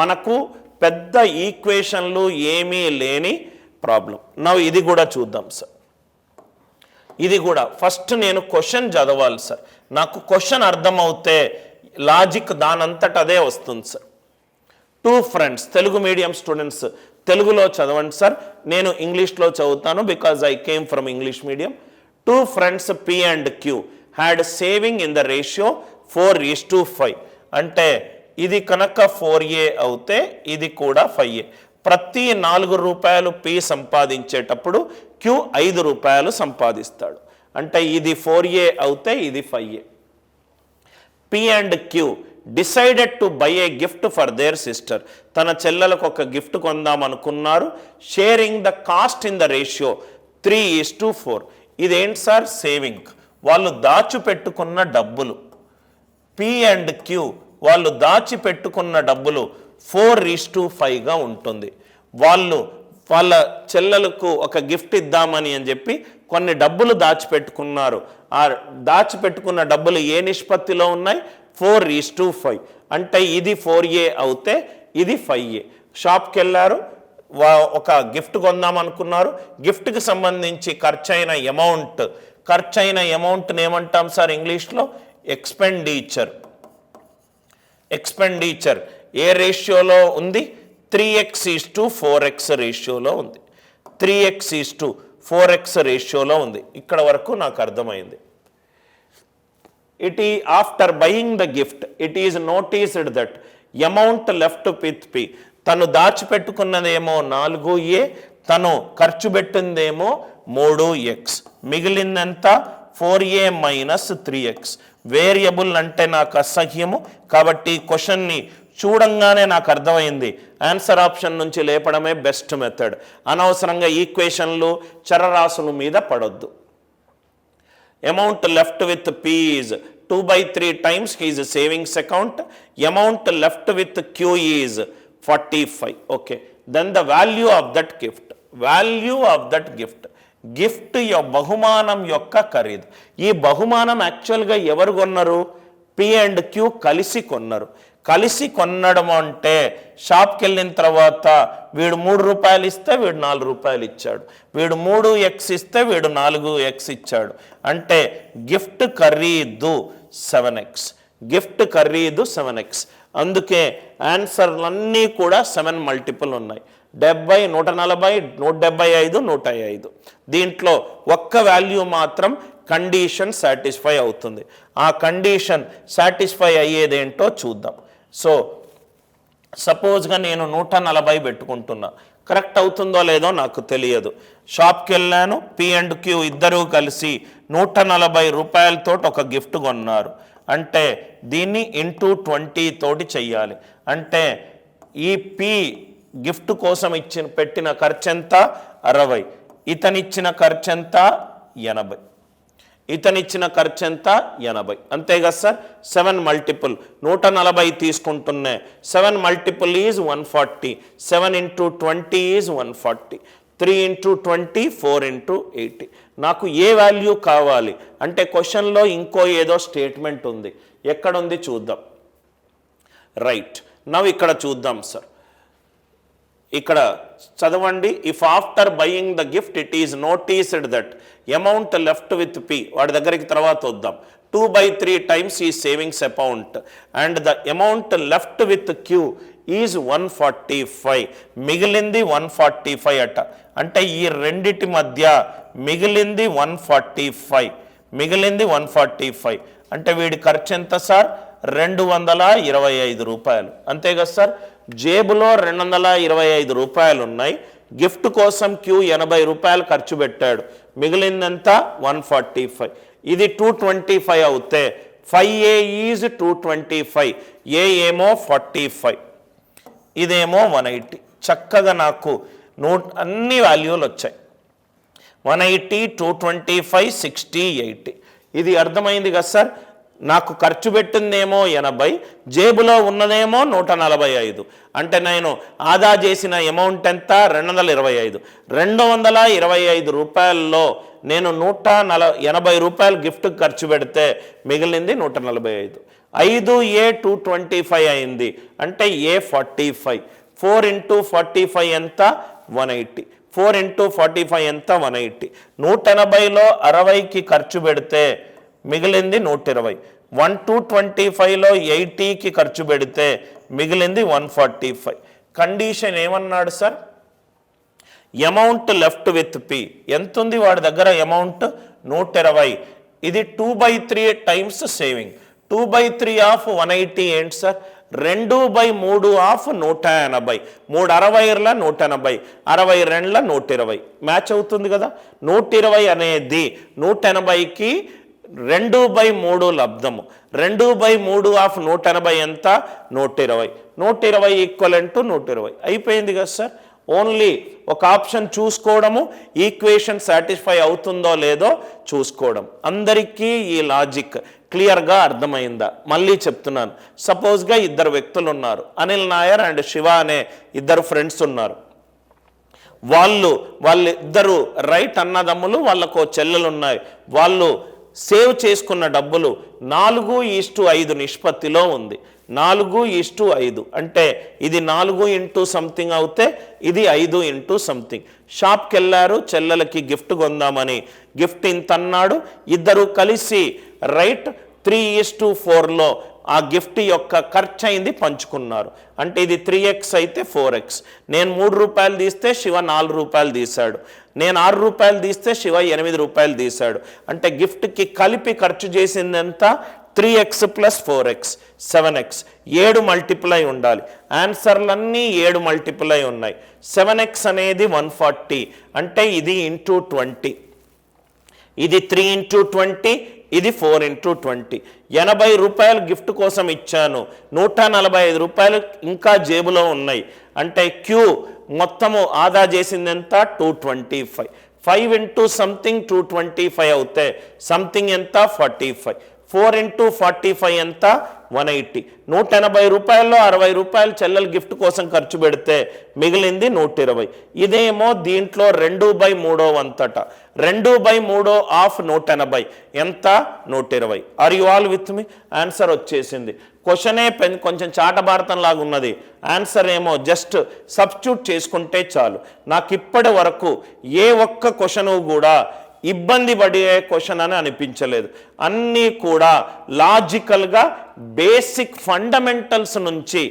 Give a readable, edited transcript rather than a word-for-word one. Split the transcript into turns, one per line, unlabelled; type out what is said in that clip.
మనకు పెద్ద ఈక్వేషన్లు ఏమీ లేని ప్రాబ్లం. నవ్వు ఇది కూడా చూద్దాం సార్. ఇది కూడా ఫస్ట్ నేను క్వశ్చన్ చదవాలి సార్. నాకు క్వశ్చన్ అర్థమవుతే లాజిక్ దానంతట అదే వస్తుంది sir. 2 friends, Telugu medium students తెలుగులో చదవండి సార్, నేను ఇంగ్లీష్లో చదువుతాను because I came from English medium. 2 friends P and Q had saving in the ratio 4:5. అంటే ఇది కనుక 4A అవుతే ఇది కూడా 5A. ప్రతి 4 రూపాయలు P సంపాదించేటప్పుడు Q 5 రూపాయలు సంపాదిస్తాడు. అంటే ఇది 4A అవుతే ఇది 5A. P and Q decided to buy A gift for their sister. తన చెల్లెలకు ఒక గిఫ్ట్ కొందాం అనుకున్నారు. Sharing the cost in the ratio 3:4. ఇదేంటి సార్? సేవింగ్. వాళ్ళు దాచిపెట్టుకున్న డబ్బులు. P and Q వాళ్ళు దాచిపెట్టుకున్న డబ్బులు 4:5గా ఉంటుంది. వాళ్ళ చెల్లెలకు ఒక గిఫ్ట్ ఇద్దామని అని చెప్పి కొన్ని డబ్బులు దాచిపెట్టుకున్నారు. ఆ దాచిపెట్టుకున్న డబ్బులు ఏ నిష్పత్తిలో ఉన్నాయి? 4:5. అంటే ఇది 4A అవుతే ఇది 5A. షాప్కి వెళ్ళారు, ఒక గిఫ్ట్ కొందాం అనుకున్నారు. గిఫ్ట్కి సంబంధించి ఖర్చైన అమౌంట్ని ఏమంటాం సార్ ఇంగ్లీష్లో? ఎక్స్పెండిచర్. ఏ రేషియోలో ఉంది? 3x:4x రేషియోలో ఉంది. 3x:4x రేషియోలో ఉంది. ఇక్కడ వరకు నాకు అర్థమైంది. After buying the gift, it is noticed that amount left with P. తను దాచిపెట్టుకున్నదేమో 4A, తను ఖర్చు పెట్టిందేమో 3x. మిగిలిందంతా 4A - 3x. వేరియబుల్ అంటే నాకు అసహ్యము కాబట్టి క్వశ్చన్ని చూడంగానే నాకు అర్థమైంది. ఆన్సర్ ఆప్షన్ నుంచి లేపడమే బెస్ట్ మెథడ్. అనవసరంగా ఈక్వేషన్లు చరరాశుల మీద పడొద్దు. Amount left with P is 2/3 times his savings account. Amount left with Q is 45. Okay. Then the value of that gift. Gift బహుమానం యొక్క ఖరీదు. ఈ బహుమానం యాక్చువల్గా ఎవరు కొన్నారు? P and Q కలిసి కొన్నారు. కలిసి కొనడం అంటే షాప్కి వెళ్ళిన తర్వాత వీడు 3 రూపాయలు ఇస్తే వీడు 4 రూపాయలు ఇచ్చాడు, వీడు 3x ఇస్తే వీడు 4x ఇచ్చాడు. అంటే గిఫ్ట్ ఖరీదు 7x. అందుకే ఆన్సర్లన్నీ కూడా 7 మల్టిపుల్ ఉన్నాయి. 70, 140, 175, 105. దీంట్లో ఒక్క వాల్యూ మాత్రం కండిషన్ సాటిస్ఫై అవుతుంది. ఆ కండిషన్ సాటిస్ఫై అయ్యేదేంటో చూద్దాం. సో సపోజ్గా నేను 140 పెట్టుకుంటున్నా. కరెక్ట్ అవుతుందో లేదో నాకు తెలియదు. షాప్కి వెళ్ళాను, P and Q ఇద్దరూ కలిసి 140 రూపాయలతో ఒక గిఫ్ట్ కొన్నారు. అంటే దీన్ని ఇంటూ 20 తోటి చెయ్యాలి. అంటే ఈ P గిఫ్ట్ కోసం పెట్టిన ఖర్చు ఎంత? 60. ఇతనిచ్చిన ఖర్చు ఎంత? 80. అంతేగా సార్? 7 మల్టిపుల్. 140 తీసుకుంటున్నా. 7 మల్టిపుల్ ఈజ్ 140. 7 × 20 ఈజ్ 140. 3 × 20, 4 × 80. నాకు ఏ వాల్యూ కావాలి అంటే క్వశ్చన్లో ఇంకో ఏదో స్టేట్మెంట్ ఉంది. ఎక్కడుంది చూద్దాం. రైట్. నవ్ ఇక్కడ చూద్దాం సార్. ఇక్కడ చదవండి. If after buying the gift it is noticed that amount left with P. వాడి దగ్గరికి తర్వాత వద్దాం. 2/3 times ఈ savings account and the amount left with Q is 145. మిగిలింది 145 అట. అంటే ఈ రెండిటి మధ్య మిగిలింది 145. అంటే వీడి ఖర్చు ఎంత సార్? 225 రూపాయలు. అంతే కదా సార్? జేబులో 225 రూపాయలు ఉన్నాయి. గిఫ్ట్ కోసం Q 80 రూపాయలు ఖర్చు పెట్టాడు. మిగిలిందంతా 145. ఇది 225 అవుతే 5A ఈజ్ 225. ఏ ఏమో 45, ఇదేమో 180. చక్కగా నాకు అన్ని వాల్యూలు వచ్చాయి. 180, 225, 60, 80. ఇది అర్థమైంది కదా సార్? నాకు ఖర్చు పెట్టిందేమో 80, జేబులో ఉన్నదేమో 145. అంటే నేను ఆదా చేసిన అమౌంట్ ఎంత? 225. 225 రూపాయల్లో నేను 180 రూపాయలు గిఫ్ట్ ఖర్చు పెడితే మిగిలింది 145. 5A 225 అయింది అంటే A 45. 4 into 45 ఎంత 180. 4 into 45 ఎంత 180. 180లో 60కి ఖర్చు పెడితే మిగిలింది 120. 1 to 25లో 80కి ఖర్చు పెడితే మిగిలింది 145. కండిషన్ ఏమన్నాడు sir? Amount left with P ఎంత ఉంది వాడి దగ్గర? అమౌంట్ 120. ఇది 2/3 టైమ్స్ సేవింగ్. 2/3 ఆఫ్ 180 ఏంటి సార్? 2/3 ఆఫ్ 180. 3 60ల 180, 62ల 120 మ్యాచ్ అవుతుంది కదా. 120 అనేది 180కి 2/3 లబ్ధము. 2/3 ఆఫ్ 180 ఎంత? 120. 120 ఈక్వలెంట్ టు 120 అయిపోయింది కదా సార్. ఓన్లీ ఒక ఆప్షన్ చూసుకోవడము, ఈక్వేషన్ సాటిస్ఫై అవుతుందో లేదో చూసుకోవడం. అందరికీ ఈ లాజిక్ క్లియర్గా అర్థమైందా? మళ్ళీ చెప్తున్నాను. సపోజ్గా 2 వ్యక్తులు ఉన్నారు, అనిల్ నాయర్ అండ్ శివ అనే 2 ఫ్రెండ్స్ ఉన్నారు. వాళ్ళిద్దరు రైట్ అన్నదమ్ములు, వాళ్ళకు చెల్లెలు ఉన్నాయి. వాళ్ళు సేవ్ చేసుకున్న డబ్బులు 4:5 నిష్పత్తిలో ఉంది. 4:5 అంటే ఇది 4 ఇంటూ సంథింగ్ అవుతే ఇది 5 ఇంటూ సంథింగ్. షాప్కి వెళ్ళారు, చెల్లెలకి గిఫ్ట్ కొందామని. గిఫ్ట్ ఇంత అన్నాడు. ఇద్దరు కలిసి రైట్ 3:4లో ఆ గిఫ్ట్ యొక్క ఖర్చు అయింది పంచుకున్నారు. అంటే ఇది 3x అయితే 4x. నేను 3 రూపాయలు తీస్తే శివ 4 రూపాయలు తీశాడు. నేను 6 రూపాయలు తీస్తే శివ 8 రూపాయలు తీశాడు. అంటే గిఫ్ట్కి కలిపి ఖర్చు చేసింది ఎంత? 3x + 4x 7x. 7 మల్టిప్లై ఉండాలి. ఆన్సర్లన్నీ 7 మల్టిప్లై ఉన్నాయి. 7x అనేది 140 అంటే ఇది ఇంటూ 20. ఇది 3 into 20, ఇది 4 into 20. 80 రూపాయలు గిఫ్ట్ కోసం ఇచ్చాను. 145 రూపాయలు ఇంకా జేబులో ఉన్నాయి. అంటే క్యూ మొత్తము ఆదా చేసింది ఎంత? 225. 5 into సంథింగ్ 225 అవుతే సంథింగ్ ఎంత? 45. 4 into 45 ఎంత? 180. 180 రూపాయల్లో 60 రూపాయలు చెల్లెలు గిఫ్ట్ కోసం ఖర్చు పెడితే మిగిలింది 120. ఇదేమో దీంట్లో 2/3 అంతట. 2/3 ఆఫ్ 180 ఎంత? 120. Are you all with me? Answer వచ్చేసింది. క్వశ్చనే కొంచెం చాటభారతం లాగా ఉన్నది. ఆన్సర్ ఏమో జస్ట్ సబ్స్టిట్యూట్ చేసుకుంటే చాలు. నాకు ఇప్పటి వరకు ఏ ఒక్క క్వశ్చను కూడా ఇబ్బంది పడే క్వశ్చన్ అని అనిపించలేదు. అన్నీ కూడా లాజికల్గా బేసిక్ ఫండమెంటల్స్ నుంచి